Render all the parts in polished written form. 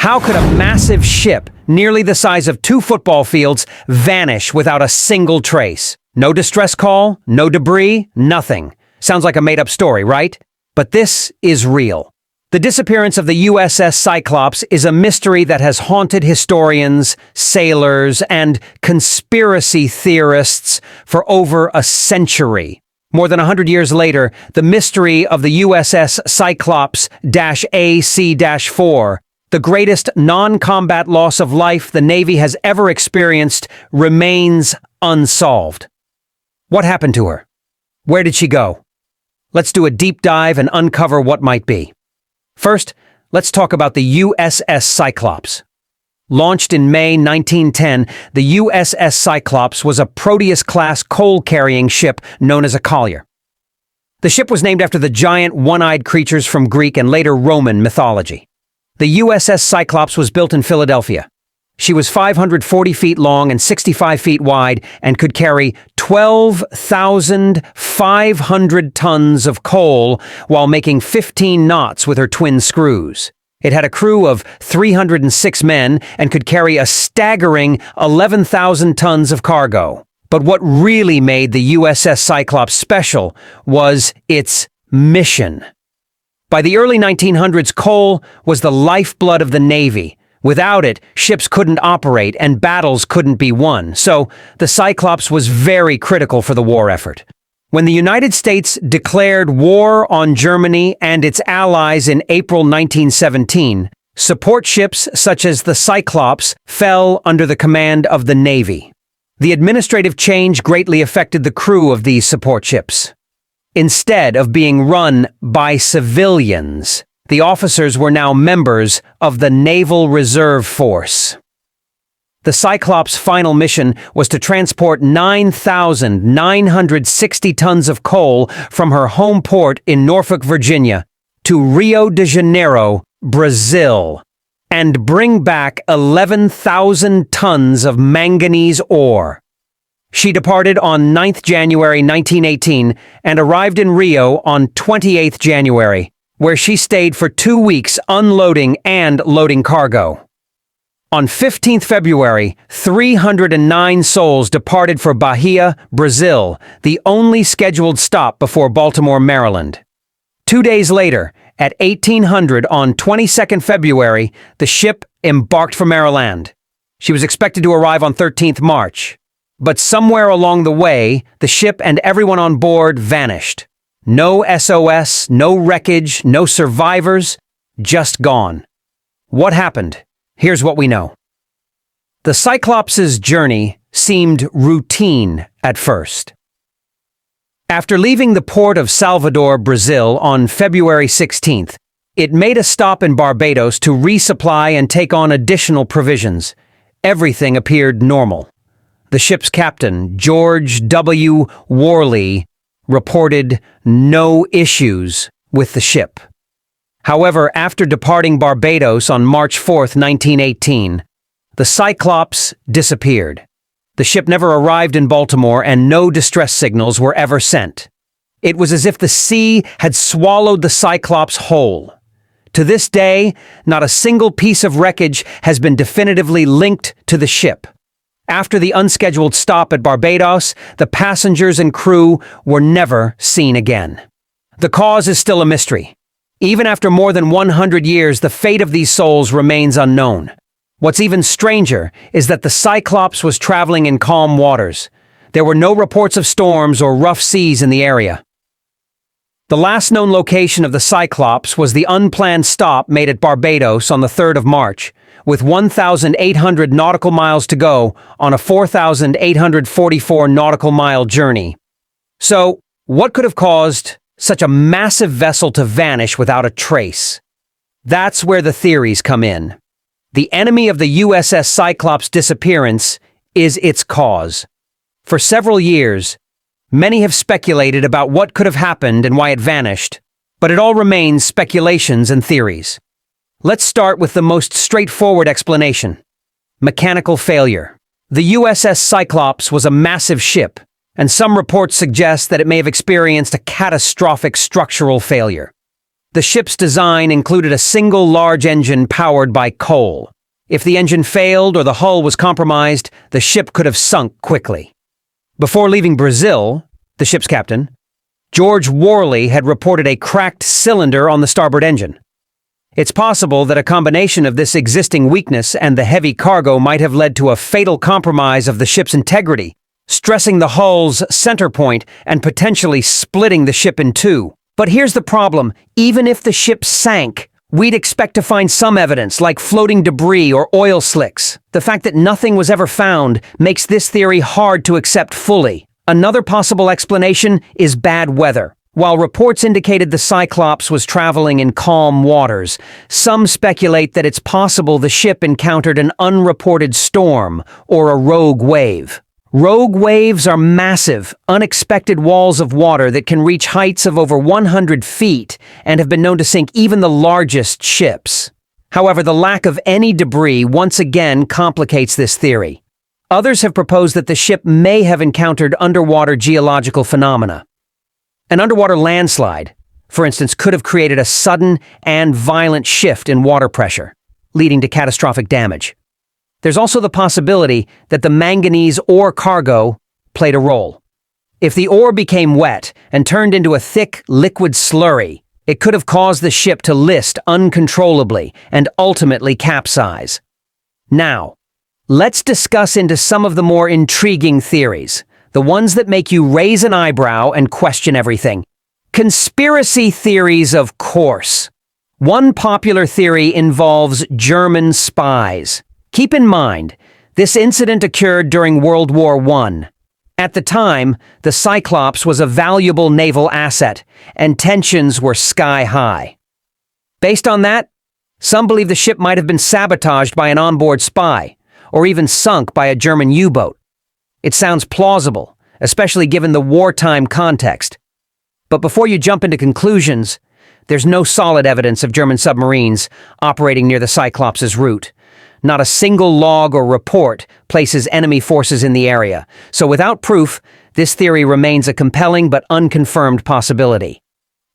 How could a massive ship, nearly the size of 2 football fields, vanish without a single trace? No distress call, no debris, nothing. Sounds like a made-up story, right? But this is real. The disappearance of the USS Cyclops is a mystery that has haunted historians, sailors, and conspiracy theorists for over a century. More than 100 years later, the mystery of the USS Cyclops-AC-4, the greatest non-combat loss of life the Navy has ever experienced, remains unsolved. What happened to her? Where did she go? Let's do a deep dive and uncover what might be. First, let's talk about the USS Cyclops. Launched in May 1910, the USS Cyclops was a Proteus-class coal-carrying ship known as a collier. The ship was named after the giant one-eyed creatures from Greek and later Roman mythology. The USS Cyclops was built in Philadelphia. She was 540 feet long and 65 feet wide and could carry 12,500 tons of coal while making 15 knots with her twin screws. It had a crew of 306 men and could carry a staggering 11,000 tons of cargo. But what really made the USS Cyclops special was its mission. By the early 1900s, coal was the lifeblood of the Navy. Without it, ships couldn't operate and battles couldn't be won, so the Cyclops was very critical for the war effort. When the United States declared war on Germany and its allies in April 1917, support ships such as the Cyclops fell under the command of the Navy. The administrative change greatly affected the crew of these support ships. Instead of being run by civilians, the officers were now members of the Naval Reserve Force. The Cyclops' final mission was to transport 9,960 tons of coal from her home port in Norfolk, Virginia, to Rio de Janeiro, Brazil, and bring back 11,000 tons of manganese ore. She departed on 9th January 1918 and arrived in Rio on 28th January, where she stayed for 2 weeks unloading and loading cargo. On 15th February, 309 souls departed for Bahia, Brazil, the only scheduled stop before Baltimore, Maryland. 2 days later, at 1800 on 22nd February, the ship embarked for Maryland. She was expected to arrive on 13th March. But somewhere along the way, the ship and everyone on board vanished. No SOS, no wreckage, no survivors, just gone. What happened? Here's what we know. The Cyclops' journey seemed routine at first. After leaving the port of Salvador, Brazil on February 16th, it made a stop in Barbados to resupply and take on additional provisions. Everything appeared normal. The ship's captain, George W. Worley, reported no issues with the ship. However, after departing Barbados on March 4, 1918, the Cyclops disappeared. The ship never arrived in Baltimore and no distress signals were ever sent. It was as if the sea had swallowed the Cyclops whole. To this day, not a single piece of wreckage has been definitively linked to the ship. After the unscheduled stop at Barbados, the passengers and crew were never seen again. The cause is still a mystery. Even after more than 100 years, the fate of these souls remains unknown. What's even stranger is that the Cyclops was traveling in calm waters. There were no reports of storms or rough seas in the area. The last known location of the Cyclops was the unplanned stop made at Barbados on the 3rd of March, with 1,800 nautical miles to go on a 4,844 nautical mile journey. So, what could have caused such a massive vessel to vanish without a trace? That's where the theories come in. The enemy of the USS Cyclops' disappearance is its cause. For several years, many have speculated about what could have happened and why it vanished, but it all remains speculations and theories. Let's start with the most straightforward explanation: mechanical failure. The USS Cyclops was a massive ship, and some reports suggest that it may have experienced a catastrophic structural failure. The ship's design included a single large engine powered by coal. If the engine failed or the hull was compromised, the ship could have sunk quickly. Before leaving Brazil, the ship's captain, George Worley, had reported a cracked cylinder on the starboard engine. It's possible that a combination of this existing weakness and the heavy cargo might have led to a fatal compromise of the ship's integrity, stressing the hull's center point and potentially splitting the ship in two. But here's the problem: even if the ship sank, we'd expect to find some evidence, like floating debris or oil slicks. The fact that nothing was ever found makes this theory hard to accept fully. Another possible explanation is bad weather. While reports indicated the Cyclops was traveling in calm waters, some speculate that it's possible the ship encountered an unreported storm or a rogue wave. Rogue waves are massive, unexpected walls of water that can reach heights of over 100 feet and have been known to sink even the largest ships. However, the lack of any debris once again complicates this theory. Others have proposed that the ship may have encountered underwater geological phenomena. An underwater landslide, for instance, could have created a sudden and violent shift in water pressure, leading to catastrophic damage. There's also the possibility that the manganese ore cargo played a role. If the ore became wet and turned into a thick, liquid slurry, it could have caused the ship to list uncontrollably and ultimately capsize. Now, let's discuss into some of the more intriguing theories, the ones that make you raise an eyebrow and question everything. Conspiracy theories, of course. One popular theory involves German spies. Keep in mind, this incident occurred during World War I. At the time, the Cyclops was a valuable naval asset, and tensions were sky high. Based on that, some believe the ship might have been sabotaged by an onboard spy, or even sunk by a German U-boat. It sounds plausible, especially given the wartime context. But before you jump into conclusions, there's no solid evidence of German submarines operating near the Cyclops' route. Not a single log or report places enemy forces in the area, so without proof, this theory remains a compelling but unconfirmed possibility.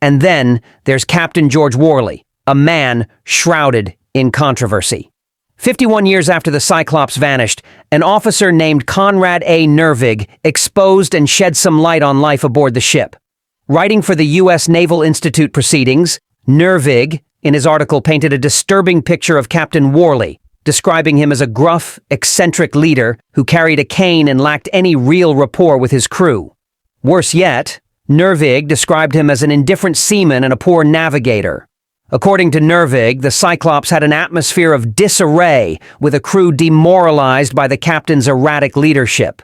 And then there's Captain George Worley, a man shrouded in controversy. 51 years after the Cyclops vanished, an officer named Conrad A. Nervig exposed and shed some light on life aboard the ship. Writing for the U.S. Naval Institute Proceedings, Nervig, in his article, painted a disturbing picture of Captain Worley, describing him as a gruff, eccentric leader who carried a cane and lacked any real rapport with his crew. Worse yet, Nervig described him as an indifferent seaman and a poor navigator. According to Nervig, the Cyclops had an atmosphere of disarray, with a crew demoralized by the captain's erratic leadership.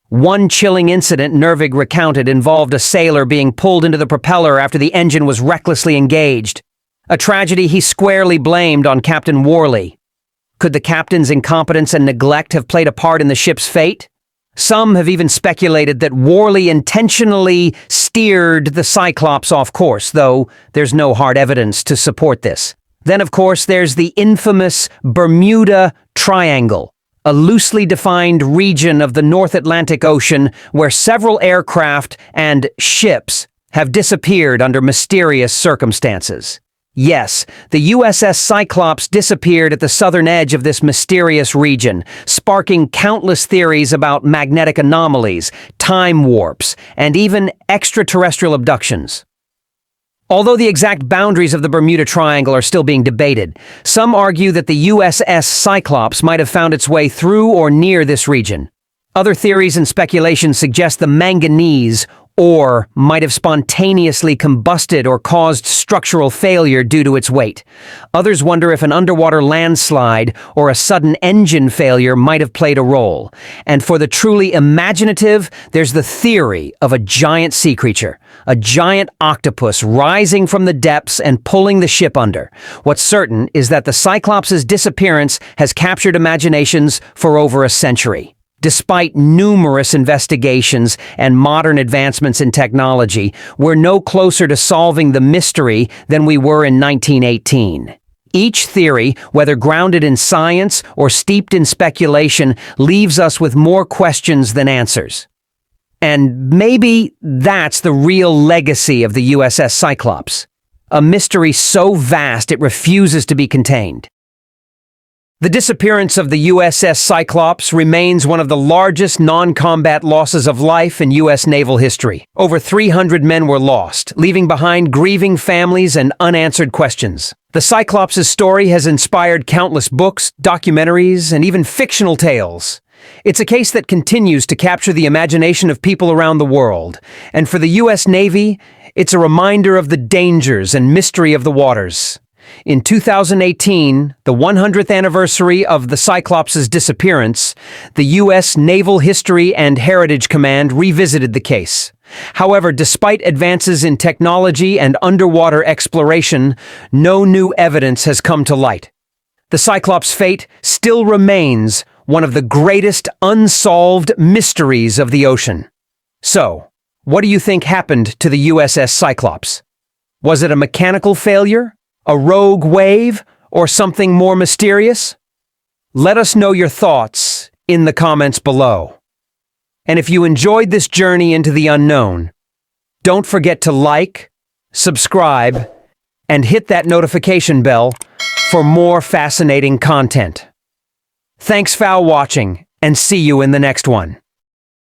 One chilling incident Nervig recounted involved a sailor being pulled into the propeller after the engine was recklessly engaged, a tragedy he squarely blamed on Captain Worley. Could the captain's incompetence and neglect have played a part in the ship's fate? Some have even speculated that Worley intentionally steered the Cyclops off course, though there's no hard evidence to support this. Then, of course, there's the infamous Bermuda Triangle, a loosely defined region of the North Atlantic Ocean where several aircraft and ships have disappeared under mysterious circumstances. Yes, the USS Cyclops disappeared at the southern edge of this mysterious region, sparking countless theories about magnetic anomalies, time warps, and even extraterrestrial abductions. Although the exact boundaries of the Bermuda Triangle are still being debated, some argue that the USS Cyclops might have found its way through or near this region. Other theories and speculations suggest the manganese ore might have spontaneously combusted or caused structural failure due to its weight. Others wonder if an underwater landslide or a sudden engine failure might have played a role. And for the truly imaginative, there's the theory of a giant sea creature, a giant octopus rising from the depths and pulling the ship under. What's certain is that the Cyclops' disappearance has captured imaginations for over a century. Despite numerous investigations and modern advancements in technology, we're no closer to solving the mystery than we were in 1918. Each theory, whether grounded in science or steeped in speculation, leaves us with more questions than answers. And maybe that's the real legacy of the USS Cyclops. a mystery so vast it refuses to be contained. The disappearance of the USS Cyclops remains one of the largest non-combat losses of life in U.S. naval history. Over 300 men were lost, leaving behind grieving families and unanswered questions. The Cyclops' story has inspired countless books, documentaries, and even fictional tales. It's a case that continues to capture the imagination of people around the world, and for the U.S. Navy, it's a reminder of the dangers and mystery of the waters. In 2018, the 100th anniversary of the Cyclops' disappearance, the U.S. Naval History and Heritage Command revisited the case. However, despite advances in technology and underwater exploration, no new evidence has come to light. The Cyclops' fate still remains one of the greatest unsolved mysteries of the ocean. So, what do you think happened to the USS Cyclops? Was it a mechanical failure? A rogue wave, or something more mysterious? Let us know your thoughts in the comments below. And if you enjoyed this journey into the unknown, don't forget to like, subscribe, and hit that notification bell for more fascinating content. Thanks for watching, and see you in the next one.